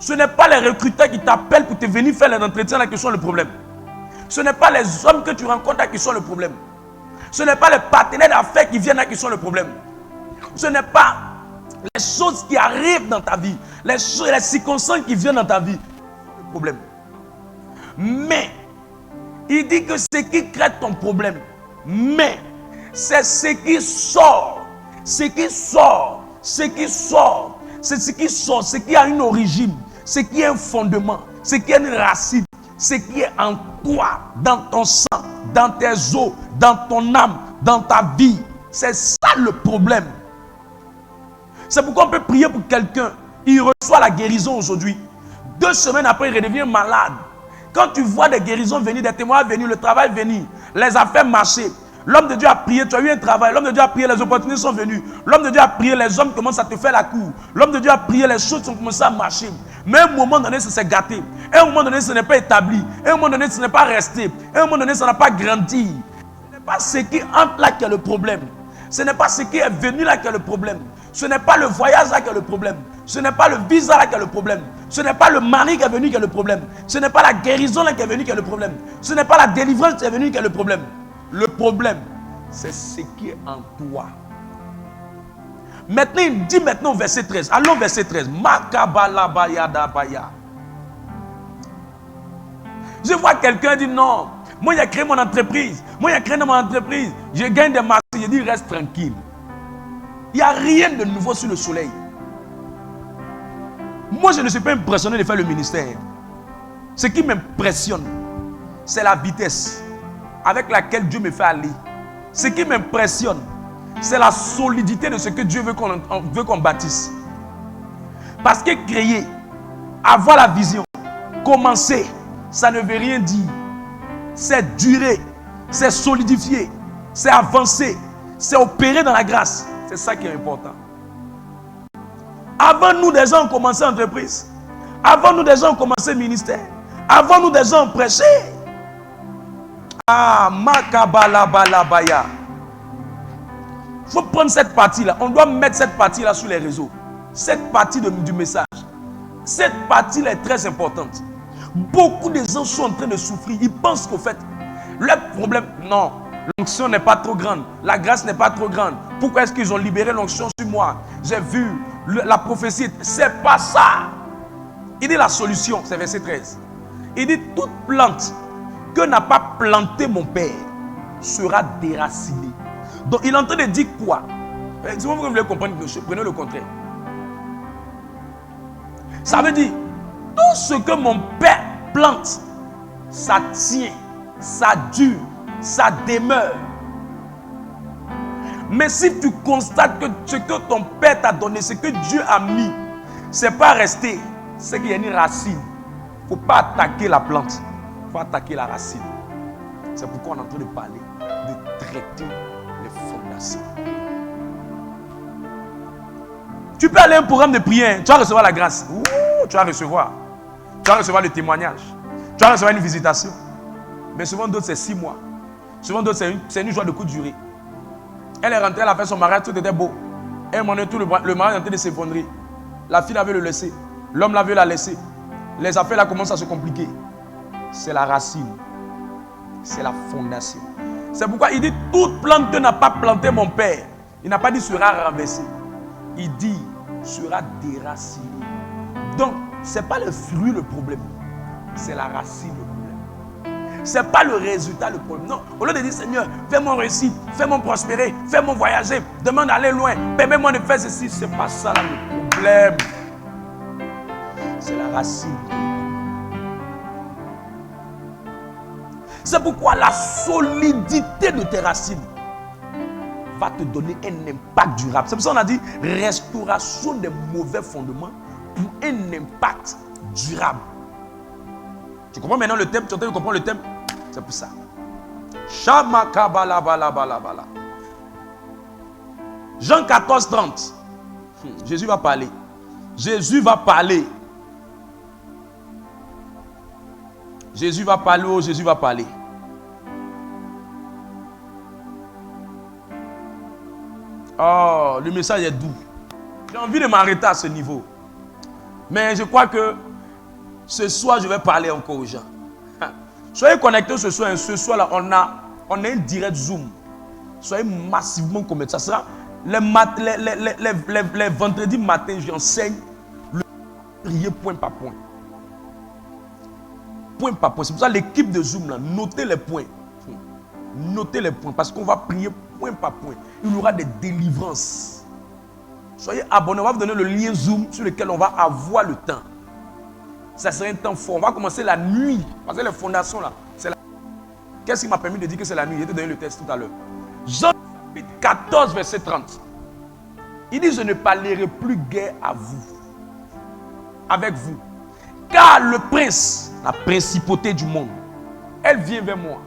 A: Ce n'est pas les recruteurs qui t'appellent pour te venir faire les entretiens là qui sont le problème. Ce n'est pas les hommes que tu rencontres là qui sont le problème. Ce n'est pas les partenaires d'affaires qui viennent là qui sont le problème. Ce n'est pas les choses qui arrivent dans ta vie, les circonstances qui viennent dans ta vie, le problème. Mais, il dit que ce qui crée ton problème, mais, c'est ce qui sort, ce qui sort, ce qui sort, c'est ce qui sort, ce qui a une origine, ce qui est un fondement, ce qui est une racine, ce qui est en toi, dans ton sang, dans tes os, dans ton âme, dans ta vie. C'est ça le problème. C'est pourquoi on peut prier pour quelqu'un, il reçoit la guérison aujourd'hui. 2 semaines après, il redevient malade. Quand tu vois des guérisons venir, des témoins venir, le travail venir, les affaires marcher, l'homme de Dieu a prié, tu as eu un travail, l'homme de Dieu a prié, les opportunités sont venues, l'homme de Dieu a prié, les hommes commencent à te faire la cour, l'homme de Dieu a prié, les choses ont commencé à marcher. Mais à un moment donné, ça s'est gâté. À un moment donné, ce n'est pas établi. À un moment donné, ce n'est pas resté. À un moment donné, ça n'a pas grandi. Ce n'est pas ce qui entre là qui est le problème. Ce n'est pas ce qui est venu là qui est le problème. Ce n'est pas le voyage là qui est le problème. Ce n'est pas le visa là qui est le problème. Ce n'est pas le mari qui est venu qui est le problème. Ce n'est pas la guérison là qui est venue qui est le problème. Ce n'est pas la délivrance qui est venue qui est le problème. Le problème, c'est ce qui est en toi. Maintenant, il dit maintenant au verset 13. Allons au verset 13. Je vois quelqu'un dire non. Moi, j'ai créé mon entreprise. Moi, j'ai créé mon entreprise. Je gagne des marchés. Je dis reste tranquille. Il n'y a rien de nouveau sur le soleil. Moi, je ne suis pas impressionné de faire le ministère. Ce qui m'impressionne, c'est la vitesse avec laquelle Dieu me fait aller. Ce qui m'impressionne, c'est la solidité de ce que Dieu veut qu'on bâtisse. Parce que créer, avoir la vision, commencer, ça ne veut rien dire. C'est durer, c'est solidifier, c'est avancer, c'est opérer dans la grâce. C'est ça qui est important. Avant nous, des gens ont commencé l'entreprise. Avant nous, des gens ont commencé le ministère. Avant nous, des gens ont prêché. Ah, makabalabalabaya. Il faut prendre cette partie-là. On doit mettre cette partie-là sur les réseaux. Cette partie du message. Cette partie-là est très importante. Beaucoup de gens sont en train de souffrir. Ils pensent qu'au fait, le problème, non. L'onction n'est pas trop grande. La grâce n'est pas trop grande. Pourquoi est-ce qu'ils ont libéré l'onction sur moi? J'ai vu la prophétie. C'est pas ça. Il dit la solution, c'est verset 13. Il dit toute plante que n'a pas planté mon Père sera déracinée. Donc il est en train de dire quoi? Si vous voulez comprendre, prenez le contraire. Ça veut dire tout ce que mon Père plante, ça tient, ça dure, ça demeure. Mais si tu constates que ce que ton Père t'a donné, ce que Dieu a mis, c'est pas resté, c'est qu'il y a une racine. Il ne faut pas attaquer la plante, il faut attaquer la racine. C'est pourquoi on est en train de parler, de traiter les fondations. Tu peux aller à un programme de prière, tu vas recevoir la grâce. Ouh, tu vas recevoir. Tu vas recevoir le témoignage. Tu vas recevoir une visitation. Mais souvent d'autres, c'est 6 mois. Souvent d'autres, c'est une joie de courte durée. Elle est rentrée, elle a fait son mariage, tout était beau. Et à un moment donné, le mariage est en train de s'effondrer. La fille avait le laisser. L'homme l'avait la laisser. Les affaires là commencent à se compliquer. C'est la racine. C'est la fondation. C'est pourquoi il dit, toute plante que n'a pas planté mon père, il n'a pas dit sera renversée. Il dit, sera déraciné. Donc, ce n'est pas le fruit le problème. C'est la racine le problème. Ce n'est pas le résultat le problème. Non, au lieu de dire, Seigneur, fais-moi réussir, fais-moi prospérer, fais-moi voyager, demande d'aller loin, permets-moi de faire ceci. Ce n'est pas ça là, le problème. C'est la racine. C'est pourquoi la solidité de tes racines va te donner un impact durable. C'est pour ça qu'on a dit restauration des mauvais fondements pour un impact durable. Tu comprends maintenant le thème? Tu es en train de comprendre le thème? C'est pour ça. Jean 14, 30. Jésus va parler. Jésus va parler. Jésus va parler, oh Jésus va parler. Oh, le message est doux. J'ai envie de m'arrêter à ce niveau. Mais je crois que ce soir, je vais parler encore aux gens. Soyez connectés ce soir. Ce soir-là, on a un direct Zoom. Soyez massivement connectés. Ça sera les vendredis matin, j'enseigne le prier point par point. Point par point. C'est pour ça l'équipe de Zoom, là, notez les points. Notez les points. Parce qu'on va prier point par point. Il y aura des délivrances. Soyez abonnés. On va vous donner le lien Zoom sur lequel on va avoir le temps. Ça sera un temps fort. On va commencer la nuit. Parce que les fondations là, c'est la... Qu'est-ce qui m'a permis de dire que c'est la nuit? J'ai te donné le texte tout à l'heure. Jean 14, verset 30. Il dit, je ne parlerai plus guère à vous. Avec vous. Car le prince, la principauté du monde, elle vient vers moi.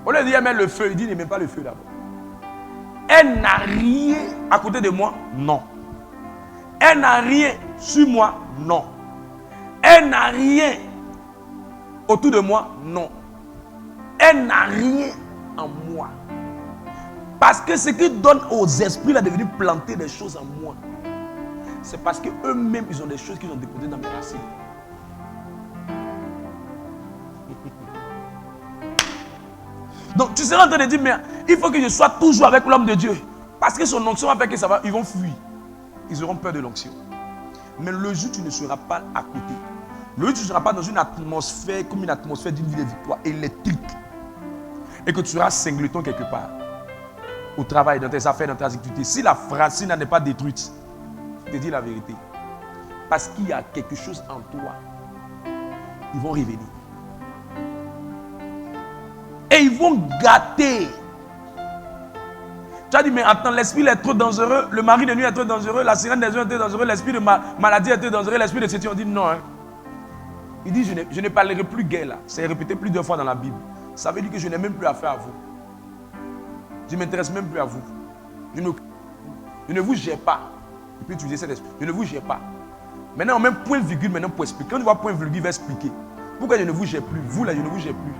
A: Au lieu de dire, mais le feu, il dit, n'aimez pas le feu d'abord. Elle n'a rien à côté de moi, non. Elle n'a rien sur moi, non. Elle n'a rien autour de moi, non. Elle n'a rien en moi. Parce que ce qui donne aux esprits là de venir planter des choses en moi, c'est parce qu'eux-mêmes, ils ont des choses qu'ils ont déposées dans mes racines. Donc tu seras en train de dire, mais il faut que je sois toujours avec l'homme de Dieu. Parce que son onction va faire que ça va, ils vont fuir. Ils auront peur de l'onction. Mais le jour où tu ne seras pas à côté, le jour où tu ne seras pas dans une atmosphère comme une atmosphère d'une vie de victoire électrique, et que tu seras singleton quelque part, au travail, dans tes affaires, dans tes activités, si la racine n'est pas détruite, je te dis la vérité. Parce qu'il y a quelque chose en toi, ils vont revenir. Et ils vont gâter. Tu as dit, mais attends, l'esprit est trop dangereux, le mari de nuit est trop dangereux, la sirène des yeux est trop dangereux, l'esprit de maladie est trop dangereux, l'esprit de ceci, on dit non. Hein. Il dit, je ne parlerai plus guère là. C'est répété plus de fois dans la Bible. Ça veut dire que je n'ai même plus affaire à vous. Je ne m'intéresse même plus à vous. Je ne vous gère pas. Et puis utiliser cet esprit. Je ne vous gère pas. Maintenant, on met point virgule maintenant pour expliquer. Quand on voit point virgule, il va expliquer. Pourquoi je ne vous gère plus? Vous là, je ne vous gère plus.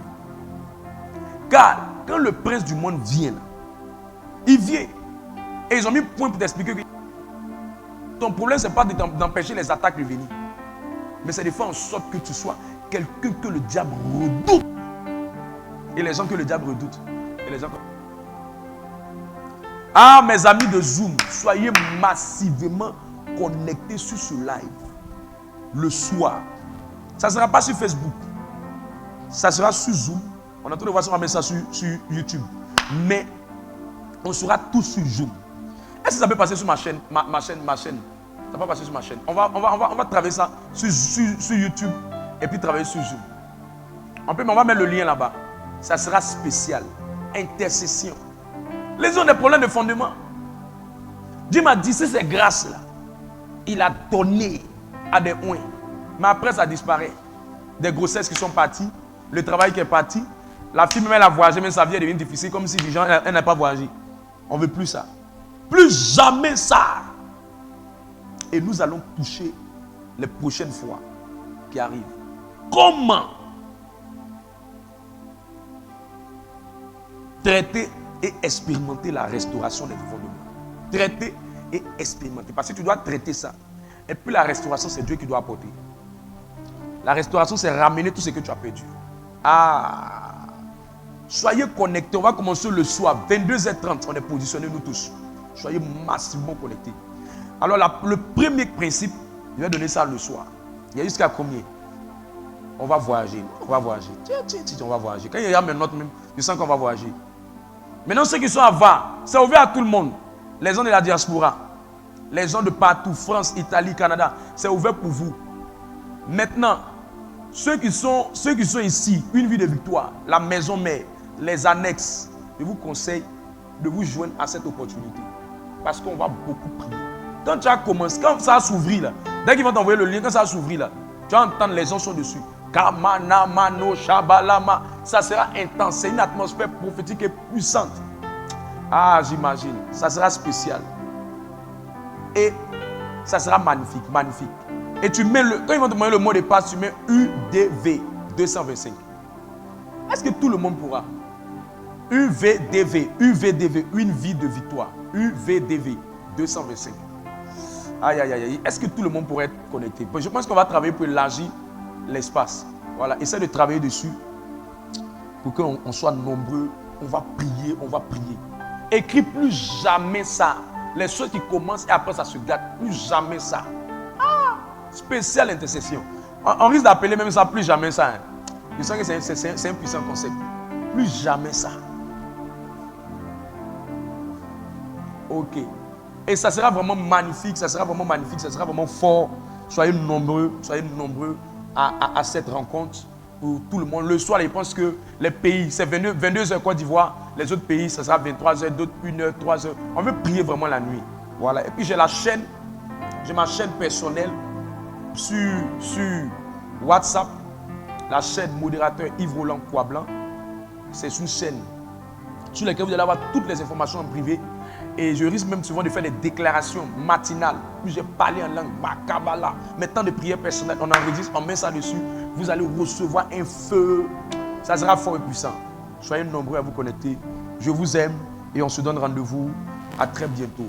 A: Car quand le prince du monde vient, il vient. Et ils ont mis point pour t'expliquer que ton problème, ce n'est pas d'empêcher les attaques de venir. Mais c'est de faire en sorte que tu sois quelqu'un que le diable redoute. Et les gens que le diable redoute. Et les gens que... Ah, mes amis de Zoom, soyez massivement connectés sur ce live. Le soir. Ça ne sera pas sur Facebook. Ça sera sur Zoom. On a tous les voir, on va mettre ça sur YouTube. Mais on sera tous sur Zoom. Est-ce que ça peut passer sur ma chaîne? Ma chaîne. Ça peut passer sur ma chaîne. On va travailler ça sur YouTube et puis travailler sur Zoom. On va mettre le lien là-bas. Ça sera spécial. Intercession. Les gens ont des problèmes de fondement. Dieu m'a dit, c'est ces grâces-là. Il a donné à des oins. Mais après, ça disparaît. Des grossesses qui sont parties. Le travail qui est parti. La fille, même elle a voyagé, mais sa vie devient difficile. Comme si les gens, elle n'a pas voyagé. On ne veut plus ça. Plus jamais ça. Et nous allons toucher les prochaines fois qui arrivent. Comment traiter et expérimenter la restauration des fondements. Traiter et expérimenter. Parce que tu dois traiter ça. Et puis la restauration, c'est Dieu qui doit apporter. La restauration, c'est ramener tout ce que tu as perdu. Ah! Soyez connectés. On va commencer le soir, 22h30. On est positionnés, nous tous. Soyez massivement connectés. Alors, le premier principe, je vais donner ça le soir. Il y a jusqu'à combien? On va voyager. On va voyager. Tiens, on va voyager. Quand il y a mes notes même, je sens qu'on va voyager. Maintenant, ceux qui sont à VA, c'est ouvert à tout le monde. Les gens de la diaspora, les gens de partout, France, Italie, Canada, c'est ouvert pour vous. Maintenant, ceux qui sont ici, une vie de victoire, la maison mère, les annexes, je vous conseille de vous joindre à cette opportunité. Parce qu'on va beaucoup prier. Quand tu as commencé, quand ça s'ouvrir là, dès qu'ils vont t'envoyer le lien, quand ça s'ouvrir là, tu vas entendre les gens sont dessus. Kamana, Mano, Shabalama, ça sera intense. C'est une atmosphère prophétique et puissante. Ah, j'imagine. Ça sera spécial. Et ça sera magnifique, magnifique. Et tu mets quand ils vont te demander le mot de passe, tu mets UDV 225. Est-ce que tout le monde pourra? UVDV, une vie de victoire. UVDV 225. Aïe, aïe, aïe. Est-ce que tout le monde pourrait être connecté? Je pense qu'on va travailler pour élargir l'espace. Voilà, essaie de travailler dessus pour qu'on soit nombreux. On va prier, on va prier. Écris plus jamais ça. Les choses qui commencent et après ça se gâte. Plus jamais ça. Ah, spéciale intercession. On risque d'appeler même ça plus jamais ça. Hein. Je sens que c'est un puissant concept. Plus jamais ça. Ok. Et ça sera vraiment magnifique, ça sera vraiment magnifique, ça sera vraiment fort. Soyez nombreux à cette rencontre pour tout le monde. Le soir, je pense que les pays, c'est 22h Côte d'Ivoire. Les autres pays, ça sera 23h, d'autres 1h, 3h. On veut prier vraiment la nuit. Voilà. Et puis j'ai ma chaîne personnelle sur WhatsApp. La chaîne modérateur Yves Roland Kouablanc. C'est une chaîne sur laquelle vous allez avoir toutes les informations en privé. Et je risque même souvent de faire des déclarations matinales où j'ai parlé en langue makabala. Mais temps de prière personnelle, on enregistre, on met ça dessus. Vous allez recevoir un feu. Ça sera fort et puissant. Soyez nombreux à vous connecter. Je vous aime et on se donne rendez-vous à très bientôt.